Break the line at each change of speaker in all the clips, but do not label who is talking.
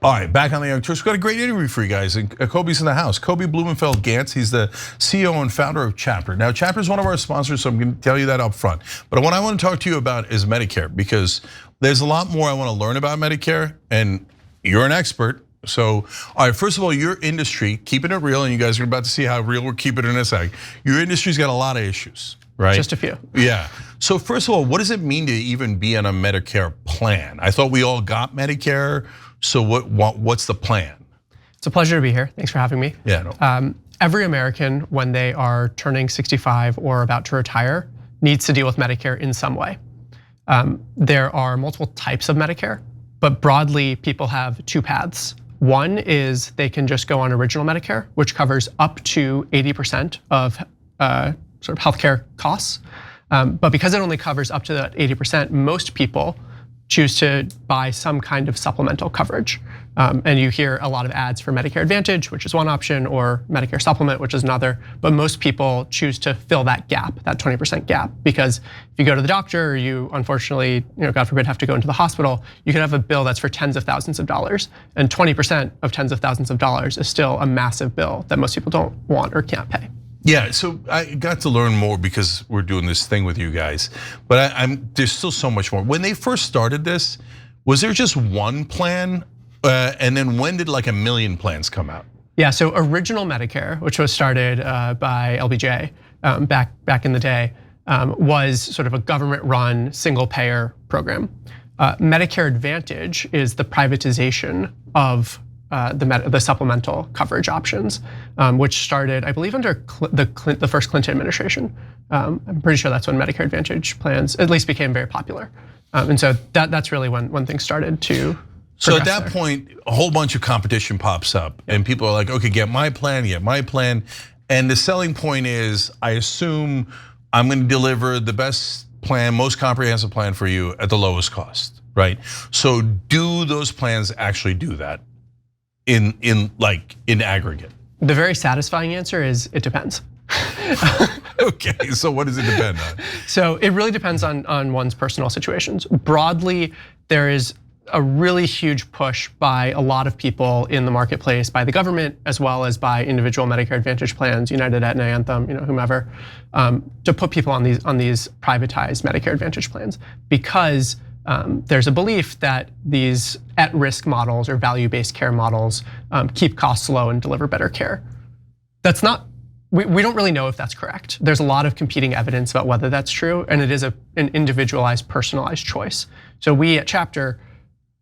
All right, back on the Young Turks. We've got a great interview for you guys. And Kobe's in the house. Kobe Blumenfeld-Gantz, he's the CEO and founder of Chapter. Now, Chapter is one of our sponsors, so I'm going to tell you that up front. But what I want to talk to you about is Medicare, because there's a lot more I want to learn about Medicare, and you're an expert. So, all right, first of all, your industry, keeping it real, and you guys are about to see how real we're keeping it in a second. Your industry's got a lot of issues, right?
Just a few.
Yeah. So first of all, what does it mean to even be on a Medicare plan? I thought we all got Medicare. So what's the plan?
It's a pleasure to be here. Thanks for having me.
Yeah. No.
Every American, when they are turning 65 or about to retire, needs to deal with Medicare in some way. There are multiple types of Medicare, but broadly, people have two paths. One is they can just go on original Medicare, which covers up to 80% of sort of healthcare costs. But because it only covers up to that 80%, most people choose to buy some kind of supplemental coverage. And you hear a lot of ads for Medicare Advantage, which is one option, or Medicare Supplement, which is another. But most people choose to fill that gap, that 20% gap, because if you go to the doctor, or you unfortunately, God forbid, have to go into the hospital, you could have a bill that's for tens of thousands of dollars. And 20% of tens of thousands of dollars is still a massive bill that most people don't want or can't pay.
Yeah, so I got to learn more because we're doing this thing with you guys, but there's still so much more. When they first started this, was there just one plan? And then when did like 1 million plans come out?
Yeah, so original Medicare, which was started by LBJ back in the day, was sort of a government-run single-payer program. Medicare Advantage is the privatization of the supplemental coverage options, which started, I believe, under the first Clinton administration. I'm pretty sure that's when Medicare Advantage plans at least became very popular, and so that's really when things started to.
So at that point, a whole bunch of competition pops up, and people are like, "Okay, get my plan, And the selling point is, I assume I'm going to deliver the best plan, most comprehensive plan for you at the lowest cost, right? So do those plans actually do that? In aggregate?
The very satisfying answer is it depends.
Okay, so what does it depend on?
So it really depends on one's personal situations. Broadly, there is a really huge push by a lot of people in the marketplace, by the government, as well as by individual Medicare Advantage plans, United, Aetna, Anthem, whomever, to put people on these privatized Medicare Advantage plans, because there's a belief that these at-risk models or value-based care models keep costs low and deliver better care. That's not, we don't really know if that's correct. There's a lot of competing evidence about whether that's true, and it is an individualized, personalized choice. So we at Chapter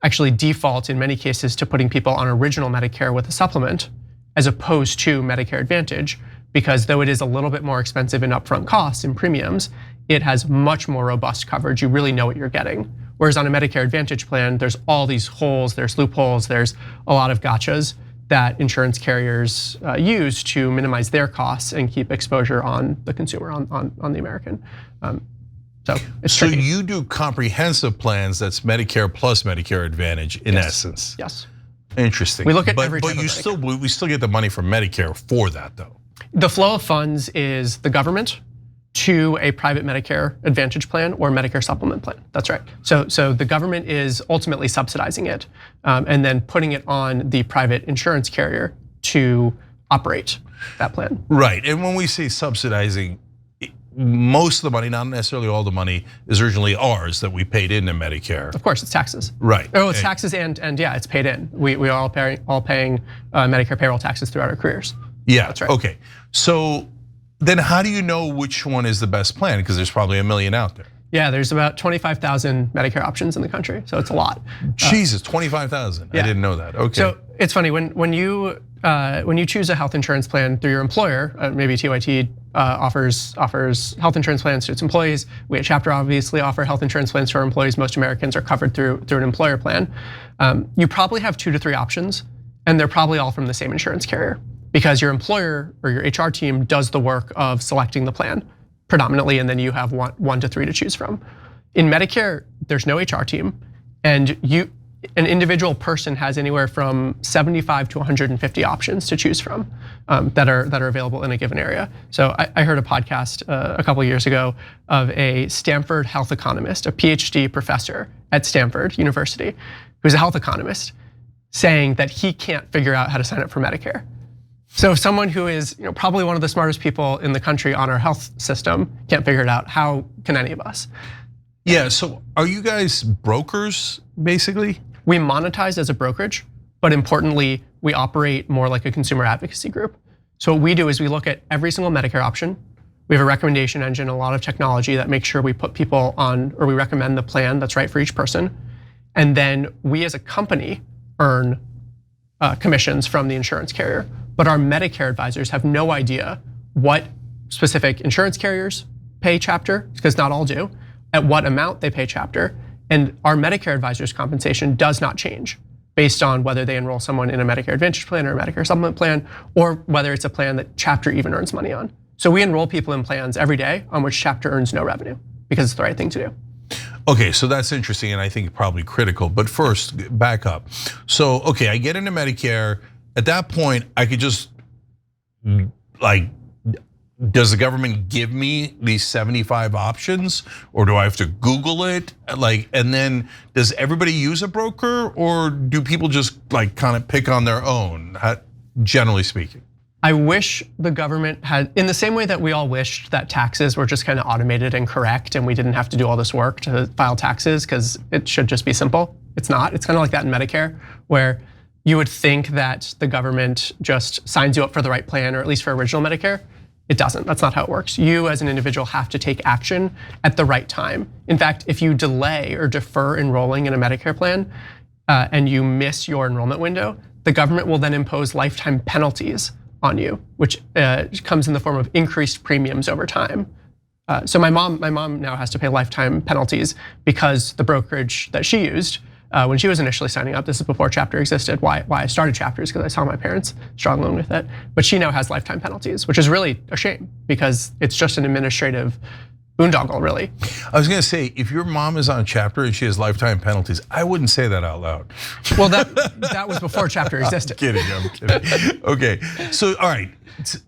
actually default in many cases to putting people on original Medicare with a supplement as opposed to Medicare Advantage, because though it is a little bit more expensive in upfront costs and premiums, it has much more robust coverage. You really know what you're getting. Whereas on a Medicare Advantage plan, there's all these holes, there's loopholes, there's a lot of gotchas that insurance carriers use to minimize their costs and keep exposure on the consumer, on the American. So it's tricky.
You do comprehensive plans that's Medicare plus Medicare Advantage in essence.
Yes.
Interesting.
We look at every type
but
of
we still get the money from Medicare for that though.
The flow of funds is the government to a private Medicare Advantage plan or Medicare Supplement plan. That's right. So the government is ultimately subsidizing it and then putting it on the private insurance carrier to operate that plan.
Right, and when we say subsidizing, most of the money, not necessarily all the money, is originally ours that we paid into Medicare.
Of course, it's taxes.
Right.
Oh, it's taxes and yeah, it's paid in. We are all paying Medicare payroll taxes throughout our careers.
Yeah,
that's right.
Okay, so then how do you know which one is the best plan? Because there's probably 1 million out there.
Yeah, there's about 25,000 Medicare options in the country, so it's a lot.
Jesus, 25,000. Yeah. I didn't know that. Okay.
So it's funny when you choose a health insurance plan through your employer, maybe TYY offers health insurance plans to its employees. We at Chapter obviously offer health insurance plans to our employees. Most Americans are covered through an employer plan. You probably have 2 to 3 options, and they're probably all from the same insurance carrier, because your employer or your HR team does the work of selecting the plan predominantly, and then you have 1 to 3 to choose from. In Medicare, there's no HR team, and an individual person has anywhere from 75 to 150 options to choose from that are available in a given area. So I heard a podcast a couple of years ago of a Stanford health economist, a PhD professor at Stanford University, who's a health economist. saying that he can't figure out how to sign up for Medicare. So if someone who is probably one of the smartest people in the country on our health system can't figure it out, how can any of us?
Yeah, so are you guys brokers, basically?
We monetize as a brokerage, but importantly, we operate more like a consumer advocacy group. So what we do is we look at every single Medicare option. We have a recommendation engine, a lot of technology that makes sure we put people on, or we recommend the plan that's right for each person. And then we as a company earn commissions from the insurance carrier. But our Medicare advisors have no idea what specific insurance carriers pay chapter, because not all do, at what amount they pay chapter. And our Medicare advisors' compensation does not change based on whether they enroll someone in a Medicare Advantage plan or a Medicare supplement plan, or whether it's a plan that chapter even earns money on. So we enroll people in plans every day on which chapter earns no revenue because it's the right thing to do.
Okay, so that's interesting and I think probably critical, but first, back up. So, okay, I get into Medicare. At that point, I could just, does the government give me these 75 options, or do I have to Google it? And then does everybody use a broker, or do people just kind of pick on their own, generally speaking?
I wish the government had, in the same way that we all wished that taxes were just kind of automated and correct and we didn't have to do all this work to file taxes because it should just be simple. It's not, it's kind of like that in Medicare, where you would think that the government just signs you up for the right plan, or at least for original Medicare. It doesn't, that's not how it works. You as an individual have to take action at the right time. In fact, if you delay or defer enrolling in a Medicare plan and you miss your enrollment window, the government will then impose lifetime penalties on you, which comes in the form of increased premiums over time. So my mom now has to pay lifetime penalties because the brokerage that she used when she was initially signing up, this is before Chapter existed, why I started Chapters, because I saw my parents struggling with it. But she now has lifetime penalties, which is really a shame because it's just an administrative boondoggle, really.
I was gonna say, if your mom is on Chapter and she has lifetime penalties, I wouldn't say that out loud.
Well, that was before Chapter existed.
I'm kidding. Okay, so all right,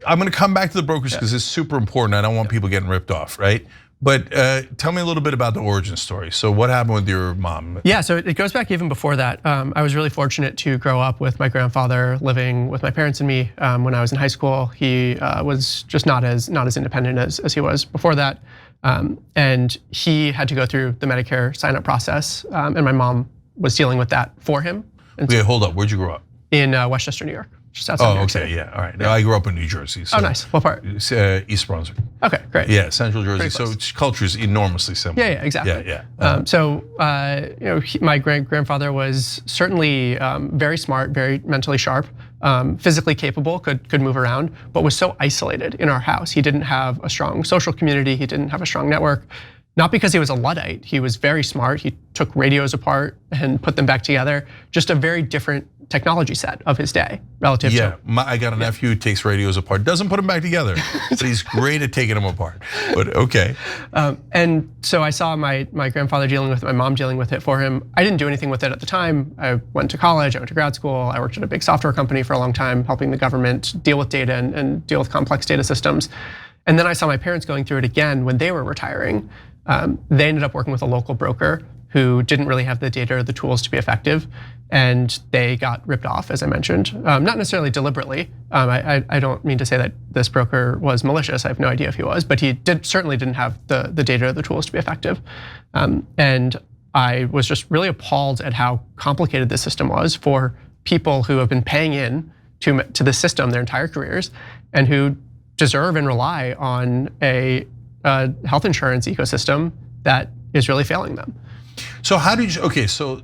I'm gonna come back to the brokers because it's super important. I don't want people getting ripped off, right? But tell me a little bit about the origin story. So what happened with your mom?
Yeah, so it goes back even before that. I was really fortunate to grow up with my grandfather living with my parents and me when I was in high school. He was just not as independent as he was before that. And he had to go through the Medicare sign-up process, and my mom was dealing with that for him.
Okay, hold up, where'd you grow up?
In Westchester, New York. Just outside New York City.
Yeah, all right. I grew up in New Jersey. So
nice. What part?
East Brunswick.
Okay, great.
Yeah, Central Jersey. So culture is enormously similar.
Yeah, exactly.
Yeah.
So my grandfather was certainly very smart, very mentally sharp, physically capable, could move around, but was so isolated in our house. He didn't have a strong social community. He didn't have a strong network. Not because he was a Luddite. He was very smart. He took radios apart and put them back together. Just a very different technology set of his day relative to.
I got a nephew who takes radios apart, doesn't put them back together, but he's great at taking them apart. But okay.
And so I saw my grandfather dealing with it, my mom dealing with it for him. I didn't do anything with it at the time. I went to college, I went to grad school, I worked at a big software company for a long time, helping the government deal with data and deal with complex data systems. And then I saw my parents going through it again when they were retiring. They ended up working with a local broker who didn't really have the data or the tools to be effective, and they got ripped off, as I mentioned. Not necessarily deliberately. I don't mean to say that this broker was malicious. I have no idea if he was, but he certainly didn't have the data or the tools to be effective. And I was just really appalled at how complicated this system was for people who have been paying in to the system their entire careers and who deserve and rely on a health insurance ecosystem that is really failing them.
So how did you, okay, so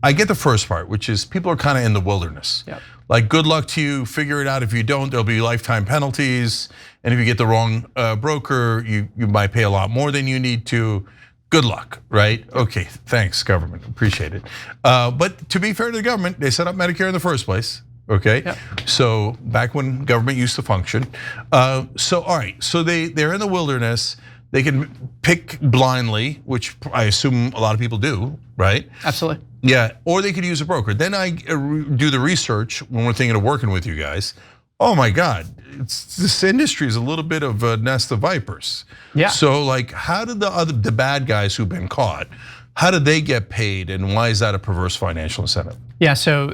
I get the first part, which is people are kind of in the wilderness.
Yep.
Like, good luck to you, figure it out. If you don't, there'll be lifetime penalties. And if you get the wrong broker, you might pay a lot more than you need to. Good luck, right? Okay, thanks government, appreciate it. But to be fair to the government, they set up Medicare in the first place. Okay,
yep.
So back when government used to function. So all right, so they're in the wilderness. They can pick blindly, which I assume a lot of people do, right?
Absolutely.
Yeah, or they could use a broker. Then I do the research when we're thinking of working with you guys. Oh my God, this industry is a little bit of a nest of vipers.
Yeah.
So like, how did the bad guys who've been caught, how did they get paid, and why is that a perverse financial incentive?
Yeah, so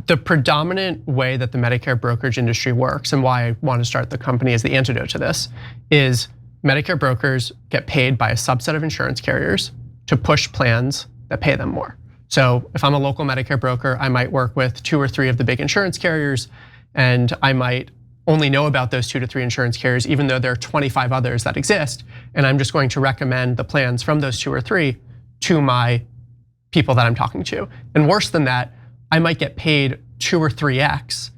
the predominant way that the Medicare brokerage industry works, and why I want to start the company as the antidote to this, is Medicare brokers get paid by a subset of insurance carriers to push plans that pay them more. So if I'm a local Medicare broker, I might work with 2 or 3 of the big insurance carriers, and I might only know about those 2 to 3 insurance carriers, even though there are 25 others that exist. And I'm just going to recommend the plans from those 2 or 3 to my people that I'm talking to. And worse than that, I might get paid 2 or 3x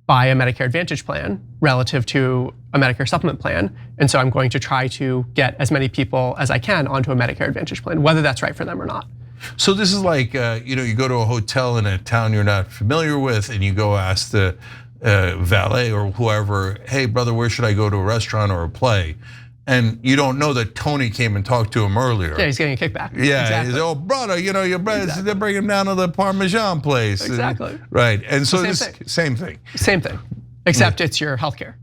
by a Medicare Advantage plan relative to a Medicare supplement plan. And so I'm going to try to get as many people as I can onto a Medicare Advantage plan, whether that's right for them or not.
So this is like, you go to a hotel in a town you're not familiar with, and you go ask the valet or whoever, hey brother, where should I go to a restaurant or a play? And you don't know that Tony came and talked to him earlier.
Yeah, he's getting a kickback.
Yeah,
exactly.
He's, oh brother, your brother, exactly. They bring him down to the Parmesan place.
Exactly.
Right, and so
same
thing.
Same thing, except it's your healthcare.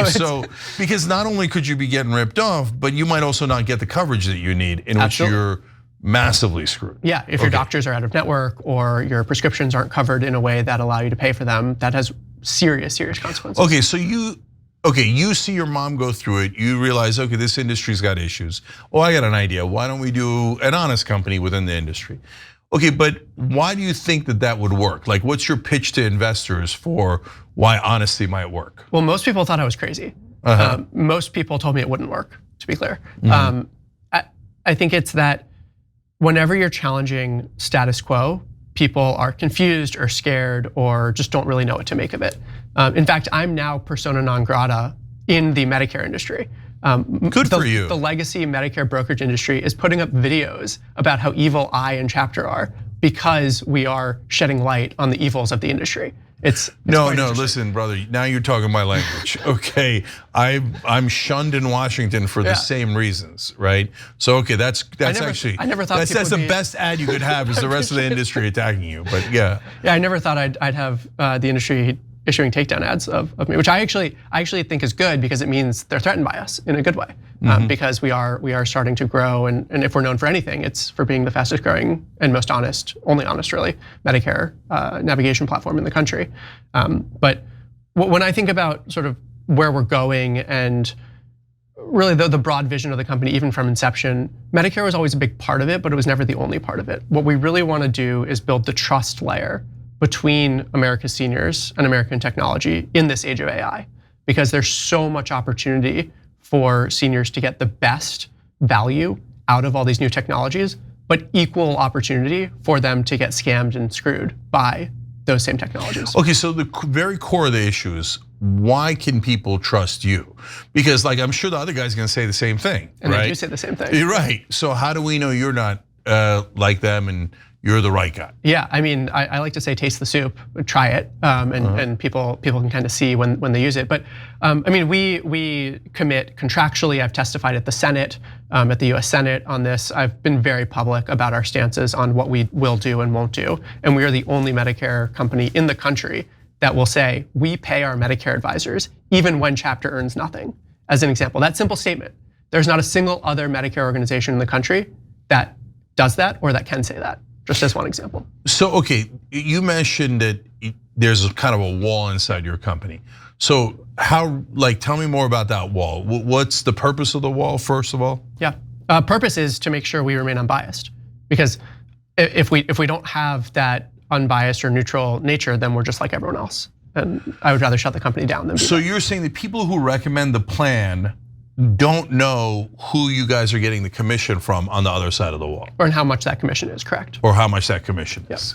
So because not only could you be getting ripped off, but you might also not get the coverage that you need, in which you're massively screwed.
Yeah, if your doctors are out of network or your prescriptions aren't covered in a way that allow you to pay for them, that has serious consequences.
Okay, so you see your mom go through it, you realize, okay, this industry's got issues. Oh, I got an idea, why don't we do an honest company within the industry? Okay, but why do you think that would work? Like, what's your pitch to investors for why honesty might work?
Well, most people thought I was crazy. Most people told me it wouldn't work, to be clear. I think it's that whenever you're challenging status quo, people are confused or scared or just don't really know what to make of it. In fact, I'm now persona non grata in the Medicare industry.
Good for you.
The legacy Medicare brokerage industry is putting up videos about how evil I and Chapter are because we are shedding light on the evils of the industry. It's
no, listen, brother. Now you're talking my language. Okay, I'm shunned in Washington for the same reasons, right? So okay, that's actually
I never thought
that's the best ad you could have is the rest of the industry attacking you. But yeah,
I never thought I'd have the industry issuing takedown ads of me, which I actually think is good because it means they're threatened by us in a good way. Because we are starting to grow, and if we're known for anything, it's for being the fastest growing and most honest, only honest really, Medicare navigation platform in the country. But when I think about sort of where we're going and really the broad vision of the company, even from inception, Medicare was always a big part of it, but it was never the only part of it. What we really want to do is build the trust layer between America's seniors and American technology in this age of AI, because there's so much opportunity for seniors to get the best value out of all these new technologies, but equal opportunity for them to get scammed and screwed by those same technologies.
Okay, so the very core of the issue is, why can people trust you? Because like I'm sure the other guy's gonna say the same thing,
and
right?
They do say the same thing.
You're right. So how do we know you're not like them and you're the right guy?
Yeah, I mean, I like to say taste the soup, try it, and people can kind of see when they use it. But I mean, we commit contractually. I've testified at the Senate, at the US Senate on this. I've been very public about our stances on what we will do and won't do. And we are the only Medicare company in the country that will say we pay our Medicare advisors even when Chapter earns nothing. As an example, that simple statement. There's not a single other Medicare organization in the country that does that or that can say that. Just as one example.
So, okay, you mentioned that there's a kind of a wall inside your company. So how, tell me more about that wall. What's the purpose of the wall, first of all?
Yeah, purpose is to make sure we remain unbiased. Because if we don't have that unbiased or neutral nature, then we're just like everyone else. And I would rather shut the company down than be
So you're saying the people who recommend the plan don't know who you guys are getting the commission from on the other side of the wall.
Or how much that commission is, correct.
Or how much that commission is.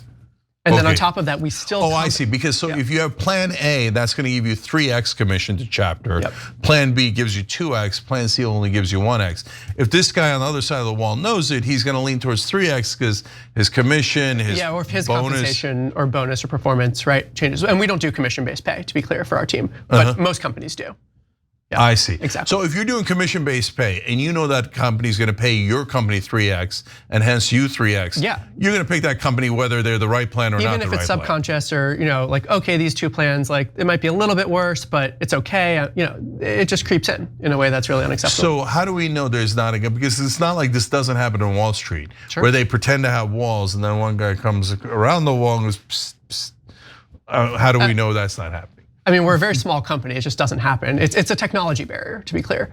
And then on top of that, we still-
I see, because so if you have plan A, that's gonna give you 3x commission to Chapter. Plan B gives you 2x, plan C only gives you 1x. If this guy on the other side of the wall knows it, he's gonna lean towards 3x because his commission, his
or if his
bonus.
compensation or bonus or performance, right, changes. And we don't do commission-based pay, to be clear, for our team, but most companies do.
I see.
Exactly.
So if you're doing commission-based pay and you know that company's gonna pay your company 3x and hence you 3x, you're gonna pick that company whether they're the right plan or not the right plan.
Even if it's subconscious or like, okay, these two plans, like it might be a little bit worse, but it's okay. It just creeps in a way that's really unacceptable.
So how do we know there's not because it's not like this doesn't happen on Wall Street, where they pretend to have walls and then one guy comes around the wall and goes, psst, psst. How do we know that's not happening?
I mean, we're a very small company. It just doesn't happen. It's a technology barrier, to be clear.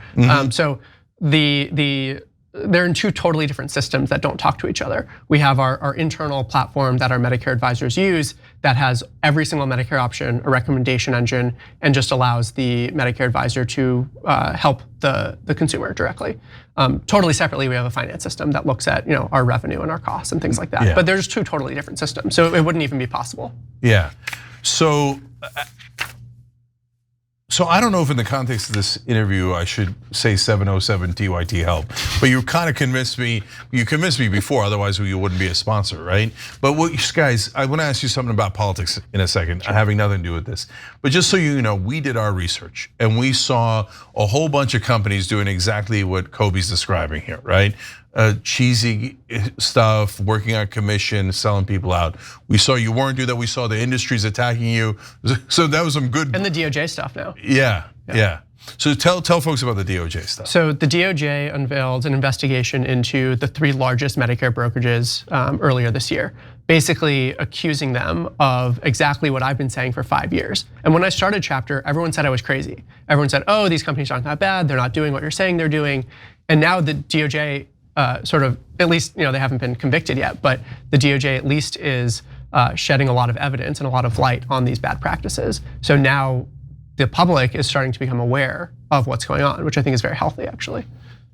So they're in two totally different systems that don't talk to each other. We have our internal platform that our Medicare advisors use that has every single Medicare option, a recommendation engine, and just allows the Medicare advisor to help the consumer directly. Totally separately, we have a finance system that looks at our revenue and our costs and things like that. But there's two totally different systems, so it wouldn't even be possible.
Yeah. So I don't know if in the context of this interview I should say 707 TYT help, but you kind of convinced me. You convinced me before, otherwise you wouldn't be a sponsor, right? But guys, I want to ask you something about politics in a second, having nothing to do with this. But just so you know, we did our research and we saw a whole bunch of companies doing exactly what Kobe's describing here, right? Cheesy stuff, working on commission, selling people out. We saw you weren't doing that. We saw the industries attacking you. So that was some good.
And the DOJ stuff now.
Yeah. So tell folks about the DOJ stuff.
So the DOJ unveiled an investigation into the 3 largest Medicare brokerages earlier this year, basically accusing them of exactly what I've been saying for 5 years. And when I started Chapter, everyone said I was crazy. Everyone said, oh, these companies aren't that bad. They're not doing what you're saying they're doing. And now the DOJ sort of, at least they haven't been convicted yet, but the DOJ at least is shedding a lot of evidence and a lot of light on these bad practices. So now the public is starting to become aware of what's going on, which I think is very healthy, actually.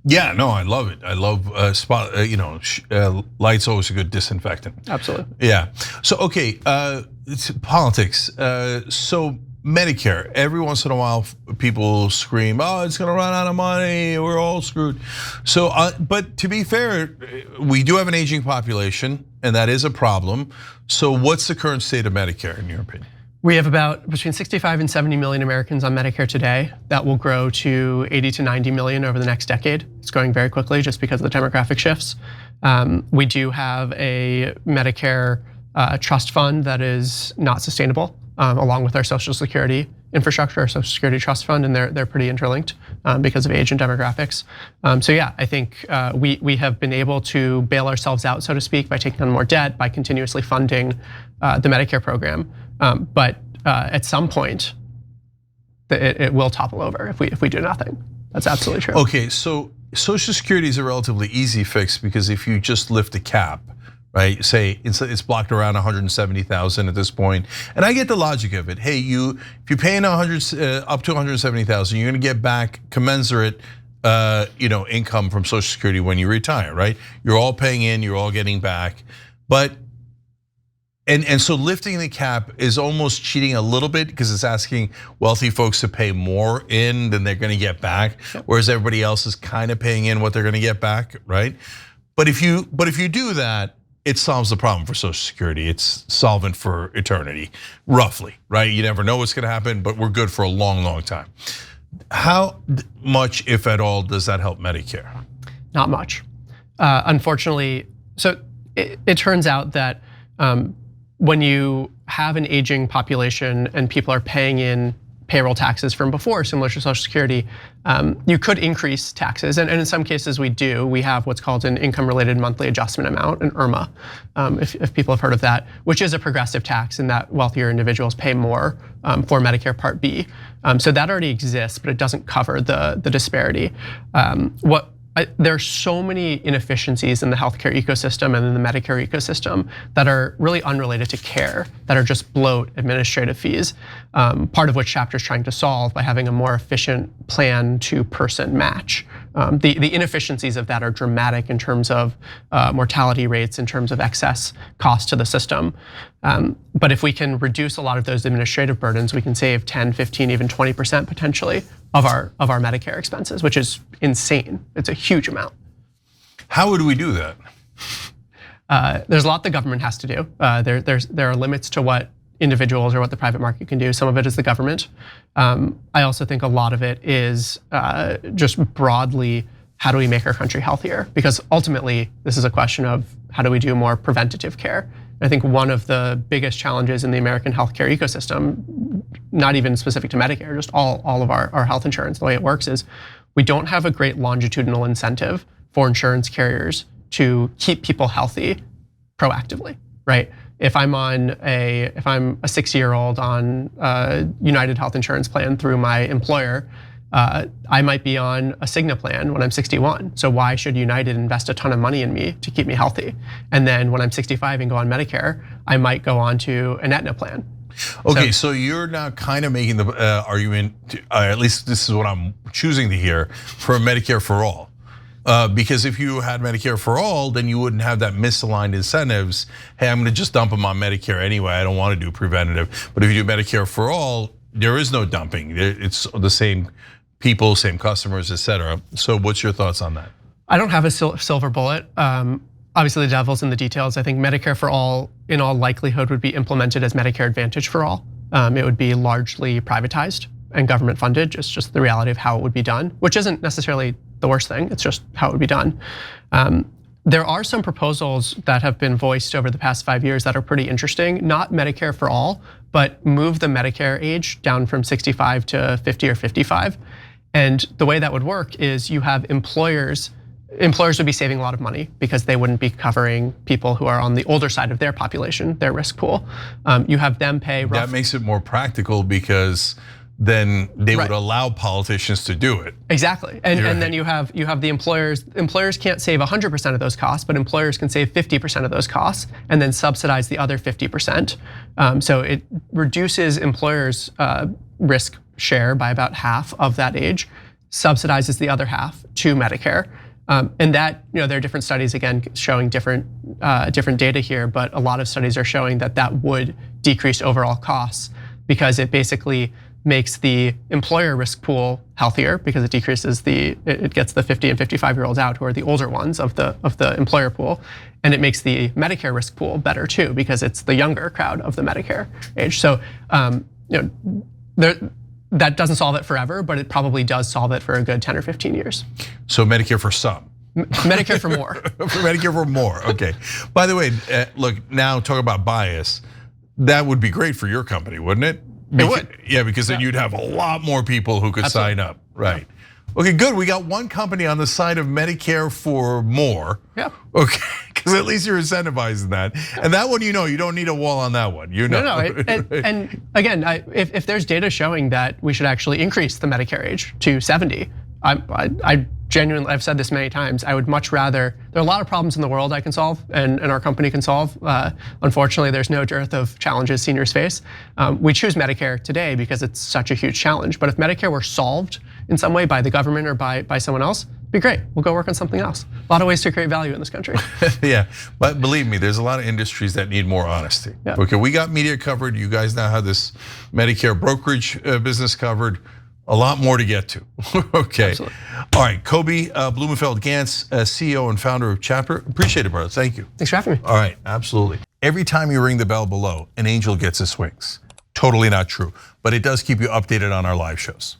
Yeah, no, I love it. I love light's always a good disinfectant.
Absolutely.
Yeah. So okay, it's politics. So Medicare, every once in a while, people scream, "Oh, it's going to run out of money. We're all screwed." So, but to be fair, we do have an aging population, and that is a problem. So, what's the current state of Medicare, in your opinion?
We have about between 65 and 70 million Americans on Medicare today. That will grow to 80 to 90 million over the next decade. It's growing very quickly just because of the demographic shifts. We do have a Medicare trust fund that is not sustainable. Along with our Social Security infrastructure, our Social Security trust fund, and they're pretty interlinked because of age and demographics. So yeah, I think we have been able to bail ourselves out, so to speak, by taking on more debt, by continuously funding the Medicare program. But at some point, it will topple over if we do nothing. That's absolutely true.
Okay, so Social Security is a relatively easy fix because if you just lift the cap, right? Say it's blocked around 170,000 at this point, and I get the logic of it. Hey, if you're paying up to 170,000, you're going to get back commensurate, income from Social Security when you retire, right? You're all paying in, you're all getting back, but and so lifting the cap is almost cheating a little bit because it's asking wealthy folks to pay more in than they're going to get back, whereas everybody else is kind of paying in what they're going to get back, right? But if you do that, it solves the problem for Social Security. It's solvent for eternity, roughly, right? You never know what's gonna happen, but we're good for a long, long time. How much, if at all, does that help Medicare?
Not much. Unfortunately, so it turns out that when you have an aging population and people are paying in payroll taxes from before, similar to Social Security, you could increase taxes, and in some cases we do. We have what's called an income-related monthly adjustment amount, an IRMA, if people have heard of that, which is a progressive tax in that wealthier individuals pay more for Medicare Part B. So that already exists, but it doesn't cover the disparity. There are so many inefficiencies in the healthcare ecosystem and in the Medicare ecosystem that are really unrelated to care, that are just bloat administrative fees. Part of which Chapter is trying to solve by having a more efficient plan to person match. The inefficiencies of that are dramatic in terms of mortality rates, in terms of excess cost to the system. But if we can reduce a lot of those administrative burdens, we can save 10, 15, even 20% potentially of our Medicare expenses, which is insane. It's a huge amount.
How would we do that?
There's a lot the government has to do. There are limits to what individuals or what the private market can do. Some of it is the government. I also think a lot of it is just broadly, how do we make our country healthier? Because ultimately, this is a question of how do we do more preventative care? I think one of the biggest challenges in the American healthcare ecosystem, not even specific to Medicare, just all of our health insurance, the way it works is we don't have a great longitudinal incentive for insurance carriers to keep people healthy proactively, right? If I'm a 60-year-old on a United Health Insurance plan through my employer, I might be on a Cigna plan when I'm 61. So why should United invest a ton of money in me to keep me healthy? And then when I'm 65 and go on Medicare, I might go on to an Aetna plan.
Okay, so you're now kind of making the argument, at least this is what I'm choosing to hear, for Medicare for all. Because if you had Medicare for all, then you wouldn't have that misaligned incentives. Hey, I'm gonna just dump them on Medicare anyway, I don't wanna do preventative. But if you do Medicare for all, there is no dumping. It's the same people, same customers, et cetera. So what's your thoughts on that?
I don't have a silver bullet. Obviously the devil's in the details. I think Medicare for all, in all likelihood, would be implemented as Medicare Advantage for all. It would be largely privatized and government funded, just the reality of how it would be done, which isn't necessarily the worst thing, it's just how it would be done. There are some proposals that have been voiced over the past 5 years that are pretty interesting, not Medicare for all, but move the Medicare age down from 65 to 50 or 55. And the way that would work is you have employers would be saving a lot of money because they wouldn't be covering people who are on the older side of their population, their risk pool. You have them pay
That makes it more practical because then they would allow politicians to do it.
Exactly, and then you have the employers. Employers can't save 100% of those costs, but employers can save 50% of those costs and then subsidize the other 50%. So it reduces employers' risk share by about half of that age, subsidizes the other half to Medicare. And that, there are different studies again showing different data here, but a lot of studies are showing that would decrease overall costs because it basically makes the employer risk pool healthier because it decreases it gets the 50 and 55-year-olds out who are the older ones of the employer pool, and it makes the Medicare risk pool better too because it's the younger crowd of the Medicare age. So that doesn't solve it forever, but it probably does solve it for a good 10 or 15 years.
So Medicare for some.
Medicare for more.
For Medicare for more, okay. By the way, look, now talk about bias. That would be great for your company, wouldn't it?
It would.
Yeah, because then you'd have a lot more people who could sign up, right? Okay, good. We got one company on the side of Medicare for more.
Yeah.
Okay, because at least you're incentivizing that. And that one, you don't need a wall on that one.
No. And again, if there's data showing that we should actually increase the Medicare age to 70, I genuinely, I've said this many times, I would much rather, there are a lot of problems in the world I can solve and our company can solve. Unfortunately, there's no dearth of challenges seniors face. We choose Medicare today because it's such a huge challenge. But if Medicare were solved in some way by the government or by someone else, it'd be great. We'll go work on something else. A lot of ways to create value in this country.
Yeah, but believe me, there's a lot of industries that need more honesty. Yeah. Okay, we got media covered. You guys now have this Medicare brokerage business covered. A lot more to get to. Okay. Absolutely. All right, Kobe Blumenfeld-Gantz, CEO and founder of Chapter. Appreciate it, brother. Thank you.
Thanks for having me.
All right, absolutely. Every time you ring the bell below, an angel gets his wings. Totally not true, but it does keep you updated on our live shows.